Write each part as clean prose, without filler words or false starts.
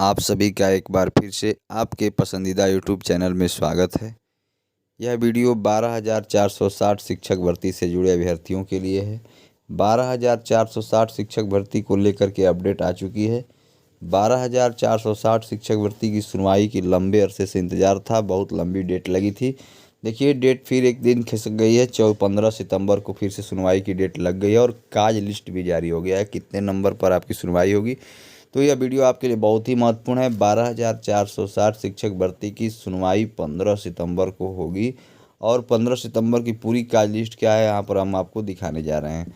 आप सभी का एक बार फिर से आपके पसंदीदा यूट्यूब चैनल में स्वागत है। यह वीडियो 12,460 शिक्षक भर्ती से जुड़े अभ्यर्थियों के लिए है। 12,460 शिक्षक भर्ती को लेकर के अपडेट आ चुकी है। 12,460 शिक्षक भर्ती की सुनवाई की लंबे अरसे से इंतज़ार था, बहुत लंबी डेट लगी थी। देखिए, डेट फिर एक दिन खिसक गई है। 15 सितंबर को फिर से सुनवाई की डेट लग गई है और काज लिस्ट भी जारी हो गया है, कितने नंबर पर आपकी सुनवाई होगी। तो यह वीडियो आपके लिए बहुत ही महत्वपूर्ण है। 12,460 शिक्षक भर्ती की सुनवाई 15 सितंबर को होगी और 15 सितंबर की पूरी काज लिस्ट क्या है यहाँ पर हम आपको दिखाने जा रहे हैं।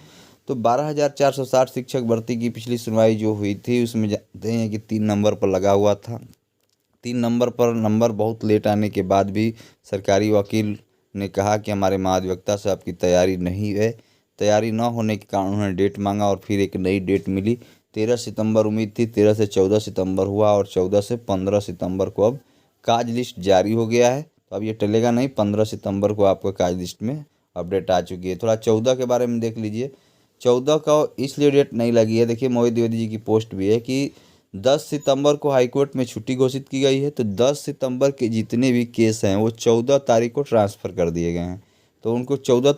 तो 12,460 शिक्षक भर्ती की पिछली सुनवाई जो हुई थी उसमें जानते हैं कि 3 नंबर पर लगा हुआ था। 3 नंबर पर नंबर बहुत लेट आने के बाद भी सरकारी वकील ने कहा कि हमारे महाधिवक्ता से आपकी तैयारी नहीं है। तैयारी न होने के कारण उन्होंने डेट मांगा और फिर एक नई डेट मिली। 13 सितंबर उम्मीद थी, 13 से 14 सितंबर हुआ और 14 से 15 सितंबर को अब काज लिस्ट जारी हो गया है। तो अब ये टलेगा नहीं, 15 सितंबर को आपका काज लिस्ट में अपडेट आ चुकी है। थोड़ा 14 के बारे में देख लीजिए। 14 का इसलिए डेट नहीं लगी है, देखिए मोहित द्विवेदी जी की पोस्ट भी है कि 10 सितंबर को हाईकोर्ट में छुट्टी घोषित की गई है। तो 10 सितंबर के जितने भी केस हैं वो 14 तारीख को ट्रांसफ़र कर दिए गए हैं। तो उनको 14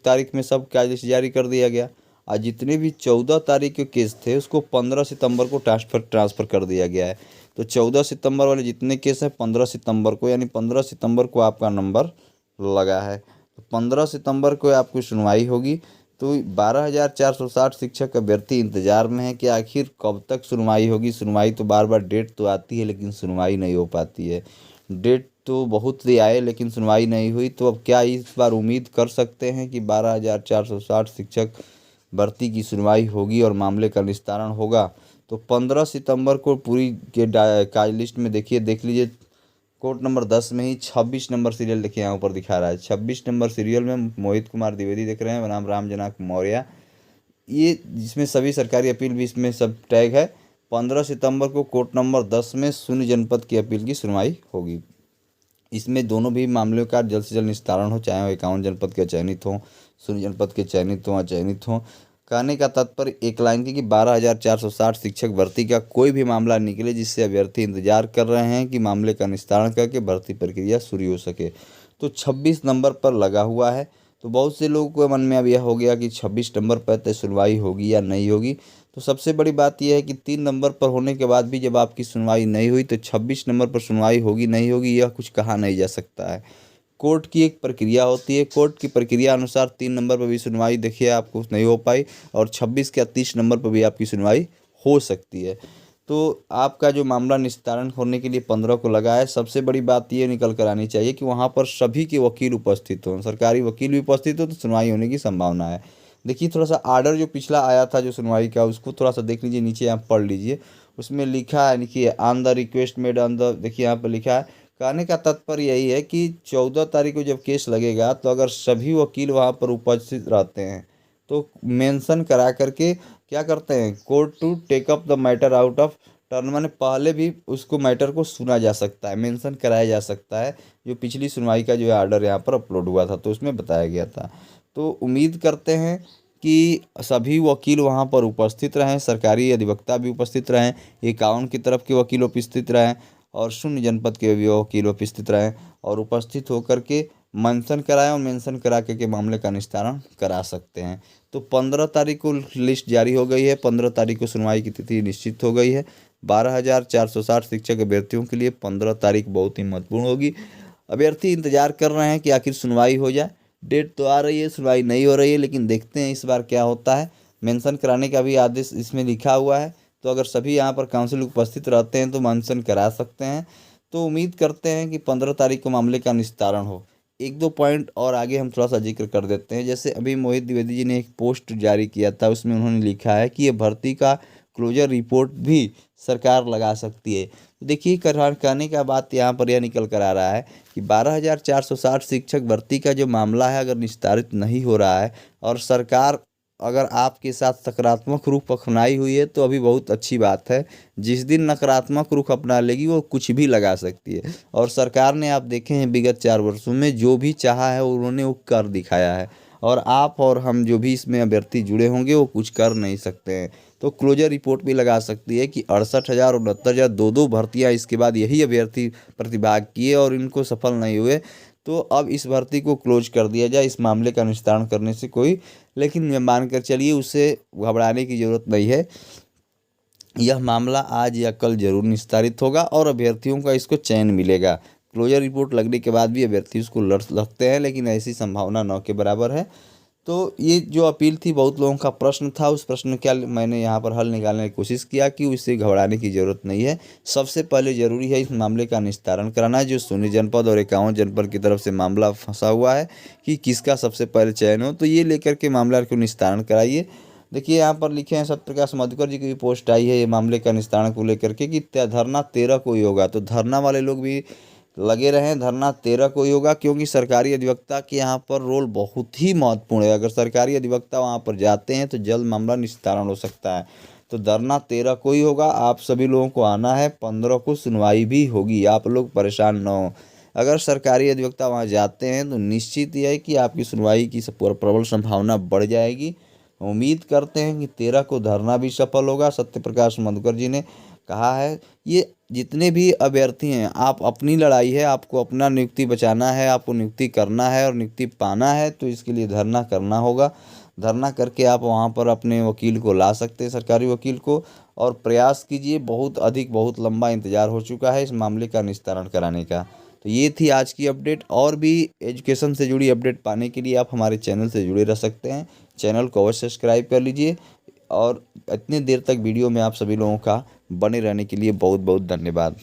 तारीख में सब काज लिस्ट जारी कर दिया गया और जितने भी 14 तारीख के केस थे उसको 15 सितंबर को ट्रांसफ़र कर दिया गया है। तो 14 सितंबर वाले जितने केस हैं 15 सितंबर को, यानी 15 सितंबर को आपका नंबर लगा है। तो 15 सितंबर को आपकी सुनवाई होगी। तो 12,460 शिक्षक अभ्यर्थी इंतजार में है कि आखिर कब तक सुनवाई होगी। सुनवाई तो बार बार डेट तो आती है लेकिन सुनवाई नहीं हो पाती है। डेट तो बहुत सी आए लेकिन सुनवाई नहीं हुई। तो अब क्या इस बार उम्मीद कर सकते हैं कि 12,460 शिक्षक भर्ती की सुनवाई होगी और मामले का निस्तारण होगा। तो 15 सितंबर को पूरी के काज लिस्ट में देख लीजिए, कोर्ट नंबर 10 में ही 26 नंबर सीरियल देखिए यहाँ ऊपर दिखा रहा है। 26 नंबर सीरियल में मोहित कुमार द्विवेदी देख रहे हैं, बनाम राम जनक मौर्य, ये जिसमें सभी सरकारी अपील भी इसमें सब टैग है। 15 सितंबर को कोर्ट नंबर 10 में शून्य जनपद की अपील की सुनवाई होगी। इसमें दोनों भी मामलों का जल्द से जल्द निस्तारण हो, चाहे वो 51 जनपद के चयनित हों, शून्य जनपद के चयनित हों, अचयनित हों। कहने का तात्पर्य एक लाइन थी कि 12,460 शिक्षक भर्ती का कोई भी मामला निकले जिससे अभ्यर्थी इंतजार कर रहे हैं कि मामले का निस्तारण करके भर्ती प्रक्रिया शुरू हो सके। तो 26 नंबर पर लगा हुआ है। तो बहुत से लोगों के मन में अब यह हो गया कि 26 नंबर पर तय सुनवाई होगी या नहीं होगी। तो सबसे बड़ी बात यह है कि 3 नंबर पर होने के बाद भी जब आपकी सुनवाई नहीं हुई तो 26 नंबर पर सुनवाई होगी नहीं होगी यह कुछ कहा नहीं जा सकता है। कोर्ट की एक प्रक्रिया होती है, कोर्ट की प्रक्रिया अनुसार 3 नंबर पर भी सुनवाई देखिए आपको नहीं हो पाई और 26 या 30 नंबर पर भी आपकी सुनवाई हो सकती है। तो आपका जो मामला निस्तारण होने के लिए 15 को लगा है, सबसे बड़ी बात ये निकल कर आनी चाहिए कि वहाँ पर सभी के वकील उपस्थित हों, सरकारी वकील भी उपस्थित हो तो सुनवाई होने की संभावना है। देखिए, थोड़ा सा आर्डर जो पिछला आया था जो सुनवाई का उसको थोड़ा सा देख लीजिए, नीचे आप पढ़ लीजिए। उसमें लिखा है, देखिए, on the request made on the, देखिए यहाँ पर लिखा है। कहने का तात्पर्य यही है कि 14 तारीख को जब केस लगेगा तो अगर सभी वकील वहाँ पर उपस्थित रहते हैं तो मेंशन करा करके क्या करते हैं, court to take up the matter out of turn, माने पहले भी उसको मैटर को सुना जा सकता है, मेंशन कराया जा सकता है। जो पिछली सुनवाई का जो आर्डर यहाँ पर अपलोड हुआ था तो उसमें बताया गया था। तो उम्मीद करते हैं कि सभी वकील वहाँ पर उपस्थित रहें, सरकारी अधिवक्ता भी उपस्थित रहें, 51 की तरफ के वकील उपस्थित रहें और शून्य जनपद के भी वकील उपस्थित रहें और उपस्थित होकर के मेंशन कराएं और मेंशन करा के मामले का निस्तारण करा सकते हैं। तो 15 तारीख को लिस्ट जारी हो गई है, 15 तारीख को सुनवाई की तिथि निश्चित हो गई है। 12,460 शिक्षक अभ्यर्थियों के लिए 15 तारीख बहुत ही महत्वपूर्ण होगी। अभ्यर्थी इंतजार कर रहे हैं कि आखिर सुनवाई हो जाए। डेट तो आ रही है, सुनवाई नहीं हो रही है, लेकिन देखते हैं इस बार क्या होता है। मेंशन कराने का भी आदेश इसमें लिखा हुआ है, तो अगर सभी यहाँ पर काउंसिल उपस्थित रहते हैं तो मेंशन करा सकते हैं। तो उम्मीद करते हैं कि 15 तारीख को मामले का निस्तारण हो। एक दो पॉइंट और आगे हम थोड़ा सा जिक्र कर देते हैं। जैसे अभी मोहित द्विवेदी जी ने एक पोस्ट जारी किया था, उसमें उन्होंने लिखा है कि ये भर्ती का क्लोजर रिपोर्ट भी सरकार लगा सकती है। तो देखिए, कहने का बात यहाँ पर यह निकल कर आ रहा है कि 12,460 शिक्षक भर्ती का जो मामला है अगर निस्तारित नहीं हो रहा है और सरकार अगर आपके साथ सकारात्मक रुख अपनाई हुई है तो अभी बहुत अच्छी बात है। जिस दिन नकारात्मक रुख अपना लेगी वो कुछ भी लगा सकती है और सरकार ने आप देखे हैं विगत 4 वर्षों में जो भी चाहा है उन्होंने वो कर दिखाया है और आप और हम जो भी इसमें अभ्यर्थी जुड़े होंगे वो कुछ कर नहीं सकते हैं। तो क्लोजर रिपोर्ट भी लगा सकती है कि 68,000 और 69,000 दो भर्तियाँ इसके बाद यही अभ्यर्थी प्रतिभाग किए और इनको सफल नहीं हुए, तो अब इस भर्ती को क्लोज कर दिया जाए। इस मामले का निस्तारण करने से कोई, लेकिन मानकर चलिए उससे घबराने की ज़रूरत नहीं है। यह मामला आज या कल जरूर निस्तारित होगा और अभ्यर्थियों का इसको चयन मिलेगा। क्लोजर रिपोर्ट लगने के बाद भी अभ्यर्थी उसको लड़ सकते हैं, लेकिन ऐसी संभावना 9 के बराबर है। तो ये जो अपील थी, बहुत लोगों का प्रश्न था, उस प्रश्न का मैंने यहाँ पर हल निकालने की कोशिश किया कि उससे घबराने की ज़रूरत नहीं है। सबसे पहले ज़रूरी है इस मामले का निस्तारण कराना, जो सोनी जनपद और 51 जनपद की तरफ से मामला फंसा हुआ है कि किसका सबसे पहले चयन हो, तो ये लेकर के मामला को निस्तारण कराइए। देखिए यहाँ पर लिखे हैं सत्यप्रकाश मधुकर जी की भी पोस्ट आई है ये मामले का निस्तारण को लेकर के कि धरना 13 को ही होगा। तो धरना वाले लोग भी लगे रहें, धरना 13 को ही होगा, क्योंकि सरकारी अधिवक्ता के यहाँ पर रोल बहुत ही महत्वपूर्ण है। अगर सरकारी अधिवक्ता वहाँ पर जाते हैं तो जल्द मामला निस्तारण हो सकता है। तो धरना 13 को ही होगा, आप सभी लोगों को आना है। 15 को सुनवाई भी होगी, आप लोग परेशान न हो। अगर सरकारी अधिवक्ता वहाँ जाते हैं तो निश्चित यह है कि आपकी सुनवाई की प्रबल संभावना बढ़ जाएगी। उम्मीद करते हैं कि 13 को धरना भी सफल होगा। सत्यप्रकाश मधुकर जी ने कहा है, ये जितने भी अभ्यर्थी हैं, आप अपनी लड़ाई है, आपको अपना नियुक्ति बचाना है, आपको नियुक्ति करना है और नियुक्ति पाना है, तो इसके लिए धरना करना होगा। धरना करके आप वहाँ पर अपने वकील को ला सकते हैं, सरकारी वकील को, और प्रयास कीजिए। बहुत लंबा इंतज़ार हो चुका है इस मामले का निस्तारण कराने का। तो ये थी आज की अपडेट। और भी एजुकेशन से जुड़ी अपडेट पाने के लिए आप हमारे चैनल से जुड़े रह सकते हैं। चैनल को अवश्य सब्सक्राइब कर लीजिए, और इतने देर तक वीडियो में आप सभी लोगों का बने रहने के लिए बहुत बहुत धन्यवाद।